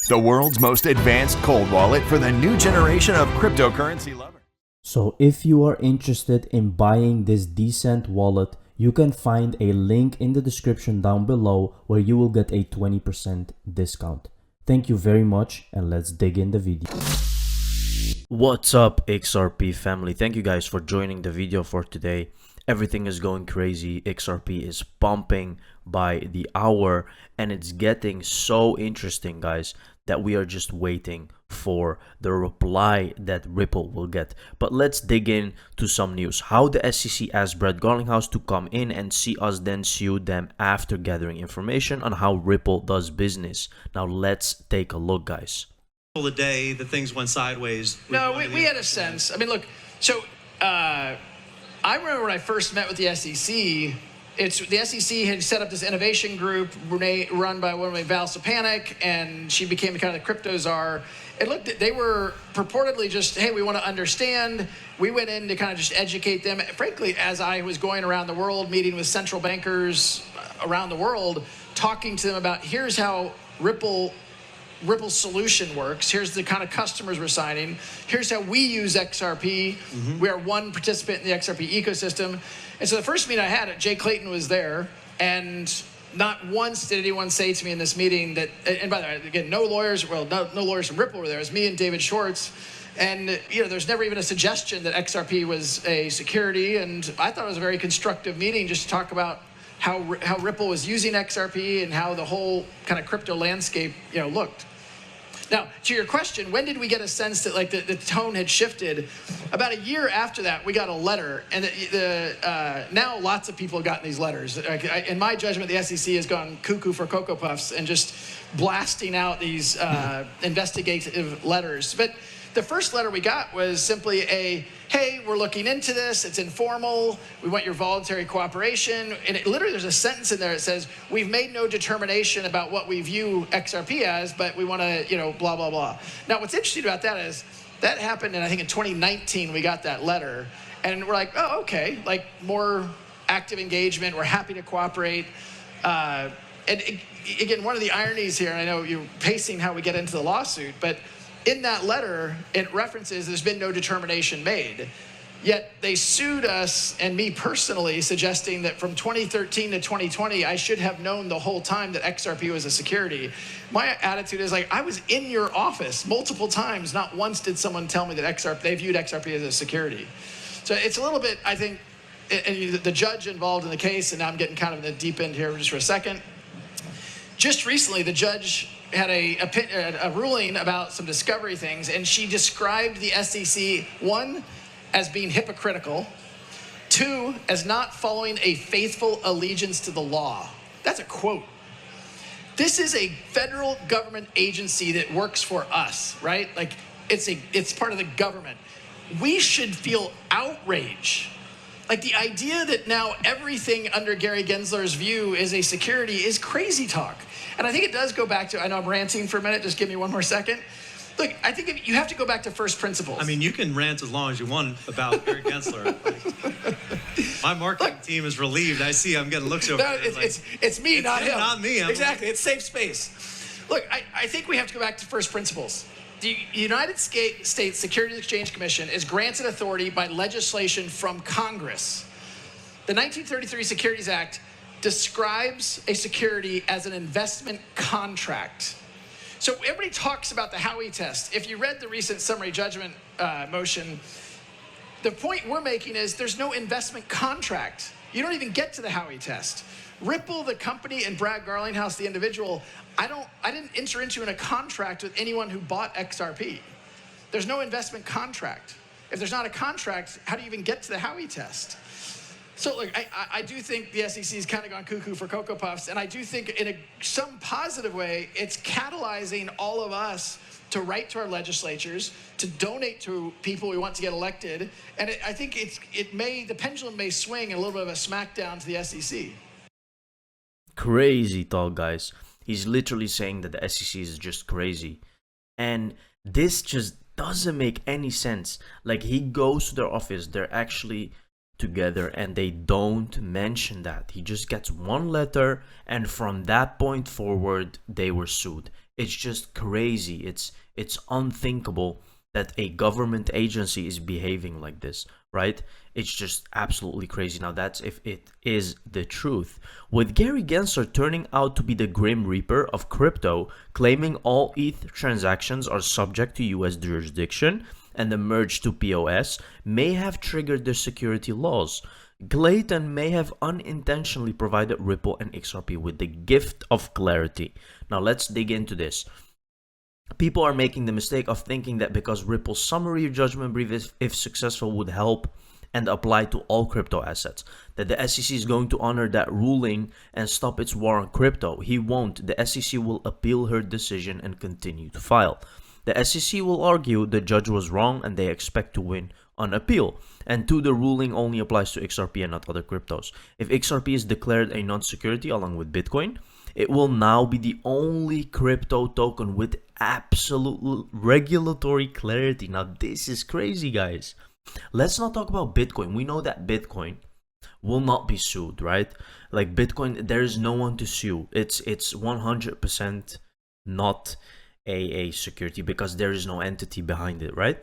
the world's most advanced cold wallet for the new generation of cryptocurrency lovers. So if you are interested in buying this decent wallet, you can find a link in the description down below where you will get a 20% discount. Thank you very much, and let's dig in the video. What's up, XRP family? Thank you guys for joining the video for today. Everything is going crazy. XRP is pumping by the hour, and it's getting so interesting, guys, that we are just waiting for the reply that Ripple will get. But let's dig in to some news. How the SEC asked Brett Garlinghouse to come in and see us then sue them after gathering information on how Ripple does business. Now let's take a look, guys. The day that things went sideways. No, we had a sense. I mean, look, so I remember when I first met with the SEC, the SEC had set up this innovation group run by one of Val Sapanic, and she became kind of the crypto czar. They were purportedly just, hey, we want to understand. We went in to kind of just educate them. Frankly, as I was going around the world, meeting with central bankers around the world, talking to them about here's how Ripple's solution works. Here's the kind of customers we're signing. Here's how we use XRP. We are one participant in the XRP ecosystem. And so the first meeting I had, Jay Clayton was there, and not once did anyone say to me in this meeting that, and by the way, again, no lawyers from Ripple were there. It was me and David Schwartz. And there's never even a suggestion that XRP was a security. And I thought it was a very constructive meeting just to talk about how Ripple was using XRP and how the whole kind of crypto landscape, looked. Now, to your question, when did we get a sense that the tone had shifted? About a year after that, we got a letter, and now lots of people have gotten these letters. In my judgment, the SEC has gone cuckoo for Cocoa Puffs and just blasting out these investigative letters. But the first letter we got was simply hey, we're looking into this. It's informal. We want your voluntary cooperation. And literally, there's a sentence in there that says, we've made no determination about what we view XRP as, but we want to, blah, blah, blah. Now, what's interesting about that is that happened, and I think in 2019, we got that letter. And we're like, oh, okay, more active engagement. We're happy to cooperate. And again, one of the ironies here, and I know you're pacing how we get into the lawsuit, but in that letter, it references there's been no determination made. Yet they sued us and me personally, suggesting that from 2013 to 2020, I should have known the whole time that XRP was a security. My attitude is I was in your office multiple times. Not once did someone tell me that they viewed XRP as a security. So it's a little bit, I think, and the judge involved in the case, and now I'm getting kind of in the deep end here just for a second. Just recently, the judge had a ruling about some discovery things, and she described the SEC, one, as being hypocritical, two, as not following a faithful allegiance to the law. That's a quote. This is a federal government agency that works for us, right? It's part of the government. We should feel outrage. The idea that now everything under Gary Gensler's view is a security is crazy talk. And I think it does go back to, I know I'm ranting for a minute, just give me one more second. Look, I think you have to go back to first principles. I mean, you can rant as long as you want about Gary Gensler. My marketing team is relieved. I see I'm getting looks over there. It's me, not him. Not me. Exactly, it's safe space. Look, I think we have to go back to first principles. The United States Securities and Exchange Commission is granted authority by legislation from Congress. The 1933 Securities Act describes a security as an investment contract. So everybody talks about the Howey test. If you read the recent summary judgment motion, the point we're making is there's no investment contract. You don't even get to the Howey test. Ripple, the company, and Brad Garlinghouse, the individual, I didn't enter into a contract with anyone who bought XRP. There's no investment contract. If there's not a contract, how do you even get to the Howey test? So look, I do think the SEC's kind of gone cuckoo for Cocoa Puffs, and I do think in some positive way, it's catalyzing all of us to write to our legislatures, to donate to people we want to get elected, and I think the pendulum may swing a little bit of a smackdown to the SEC. Crazy talk, guys. He's literally saying that the SEC is just crazy, and this just doesn't make any sense. He goes to their office, they're actually together, and they don't mention that. He just gets one letter, and from that point forward they were sued. It's just crazy. It's unthinkable that a government agency is behaving like this, right? It's just absolutely crazy. Now that's if it is the truth. With Gary Gensler turning out to be the Grim Reaper of crypto, claiming all ETH transactions are subject to US jurisdiction, and the merge to POS may have triggered the security laws. Clayton may have unintentionally provided Ripple and XRP with the gift of clarity. Now let's dig into this. People are making the mistake of thinking that because Ripple's summary judgment brief, if successful, would help and apply to all crypto assets, that the SEC is going to honor that ruling and stop its war on crypto. He won't. The SEC will appeal her decision and continue to file. The SEC will argue the judge was wrong and they expect to win on appeal. And 2, the ruling only applies to XRP and not other cryptos. If XRP is declared a non-security along with Bitcoin, it will now be the only crypto token with absolute regulatory clarity. Now this is crazy, guys. Let's not talk about Bitcoin. We know that Bitcoin will not be sued, right? Like Bitcoin, there is no one to sue. It's 100% not a security because there is no entity behind it, right?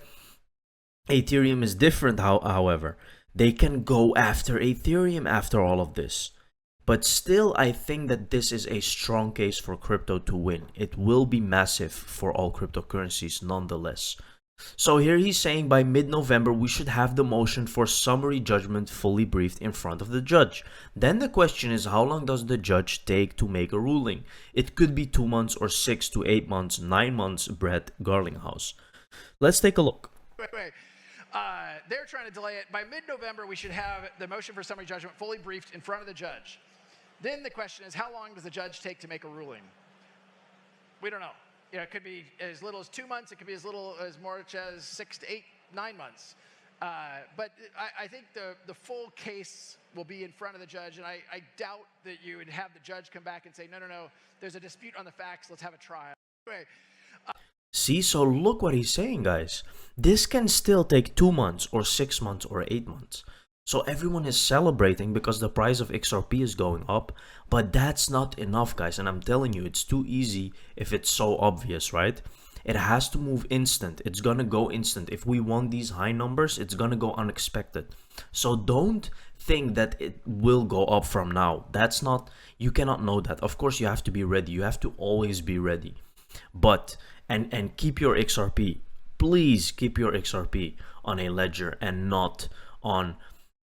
Ethereum is different, however. They can go after Ethereum after all of this. But still, I think that this is a strong case for crypto to win. It will be massive for all cryptocurrencies nonetheless. So here he's saying by mid-November, we should have the motion for summary judgment fully briefed in front of the judge. Then the question is, how long does the judge take to make a ruling? It could be 2 months or 6 to 8 months, 9 months, Brett Garlinghouse. Let's take a look. Wait. They're trying to delay it. By mid-November, we should have the motion for summary judgment fully briefed in front of the judge. Then the question is, how long does the judge take to make a ruling? We don't know. You know, it could be as little as 2 months. It could be as little as much as 6 to 8, 9 months. But I think the full case will be in front of the judge, and I doubt that you would have the judge come back and say, no, there's a dispute on the facts. Let's have a trial. Anyway. See, so look what he's saying, guys. This can still take 2 months or 6 months or 8 months. So everyone is celebrating because the price of XRP is going up, but that's not enough, guys. And I'm telling you, it's too easy if it's so obvious, right? It has to move instant. It's gonna go instant. If we want these high numbers, it's gonna go unexpected. So don't think that it will go up from now. That's not, you cannot know that. Of course, you have to be ready. You have to always be ready. But, and keep your XRP. Please keep your XRP on a ledger and not on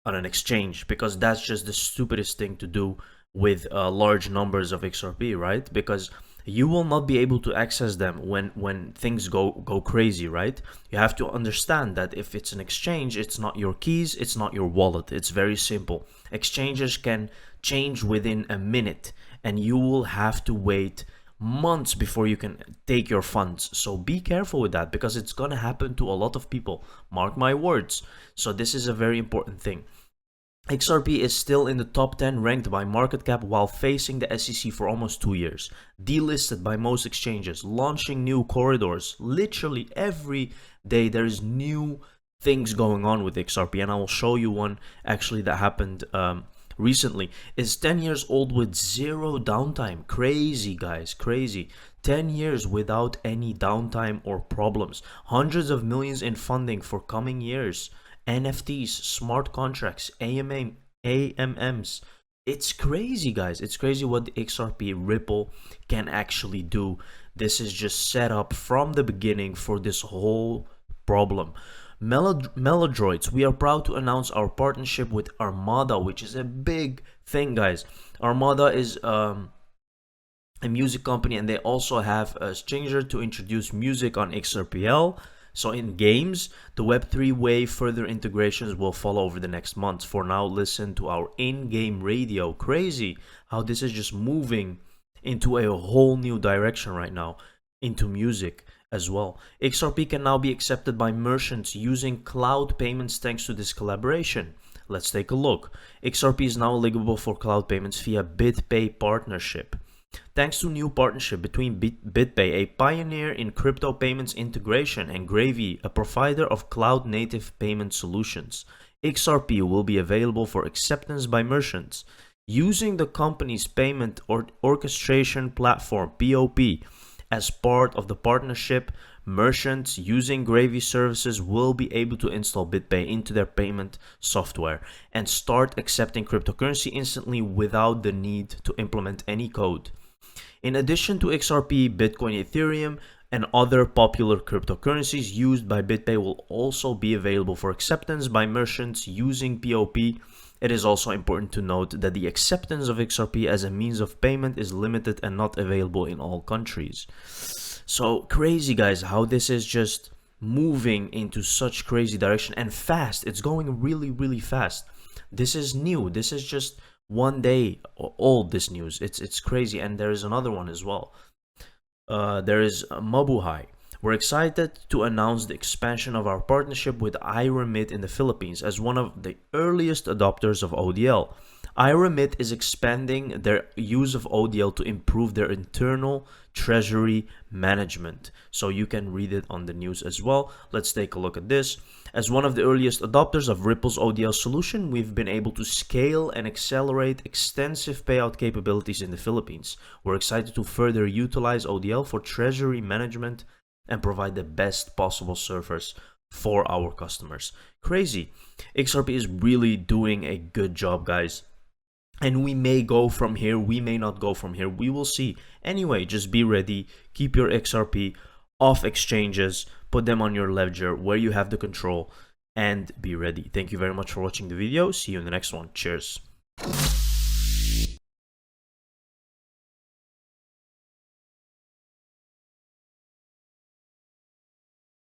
an exchange, because that's just the stupidest thing to do with large numbers of XRP, right? Because you will not be able to access them when things go crazy, right? You have to understand that if it's an exchange, it's not your keys, it's not your wallet. It's very simple. Exchanges can change within a minute, and you will have to wait months before you can take your funds. So be careful with that, because it's gonna happen to a lot of people. Mark my words. So this is a very important thing. XRP is still in the top 10 ranked by market cap while facing the SEC for almost 2 years. Delisted by most exchanges, launching new corridors. Literally every day there is new things going on with XRP, and I will show you one actually that happened recently. It's 10 years old with 0 downtime. Crazy, guys, crazy. 10 years without any downtime or problems. Hundreds of millions in funding for coming years. NFTs, smart contracts, AMMs. It's crazy, guys. It's crazy what the XRP Ripple can actually do. This is just set up from the beginning for this whole problem. Melodroids, we are proud to announce our partnership with Armada, which is a big thing, guys. Armada is a music company, and they also have a changer to introduce music on XRPL. So in games, the Web3 wave further integrations will follow over the next months. For now, listen to our in-game radio. Crazy how this is just moving into a whole new direction right now, into music as well. XRP can now be accepted by merchants using cloud payments thanks to this collaboration. Let's take a look. XRP is now eligible for cloud payments via BitPay partnership. Thanks to new partnership between BitPay, a pioneer in crypto payments integration, and Gravy, a provider of cloud-native payment solutions, XRP will be available for acceptance by merchants. Using the company's payment or orchestration platform, POP, As part of the partnership, merchants using Gravy services will be able to install BitPay into their payment software and start accepting cryptocurrency instantly without the need to implement any code. In addition to XRP, Bitcoin, Ethereum, and other popular cryptocurrencies used by BitPay will also be available for acceptance by merchants using POP. It is also important to note that the acceptance of XRP as a means of payment is limited and not available in all countries. So crazy, guys, how this is just moving into such crazy direction and fast. It's going really, really fast. This is new. This is just one day old, this news. It's crazy. And there is another one as well. There is Mabuhay. We're excited to announce the expansion of our partnership with iRemit in the Philippines as one of the earliest adopters of ODL. iRemit is expanding their use of ODL to improve their internal treasury management. So you can read it on the news as well. Let's take a look at this. As one of the earliest adopters of Ripple's ODL solution, we've been able to scale and accelerate extensive payout capabilities in the Philippines. We're excited to further utilize ODL for treasury management and provide the best possible service for our customers. Crazy. XRP is really doing a good job, guys. And we may go from here, we may not go from here, we will see. Anyway, just be ready, keep your XRP off exchanges, put them on your ledger where you have the control, and be ready. Thank you very much for watching the video. See you in the next one. Cheers.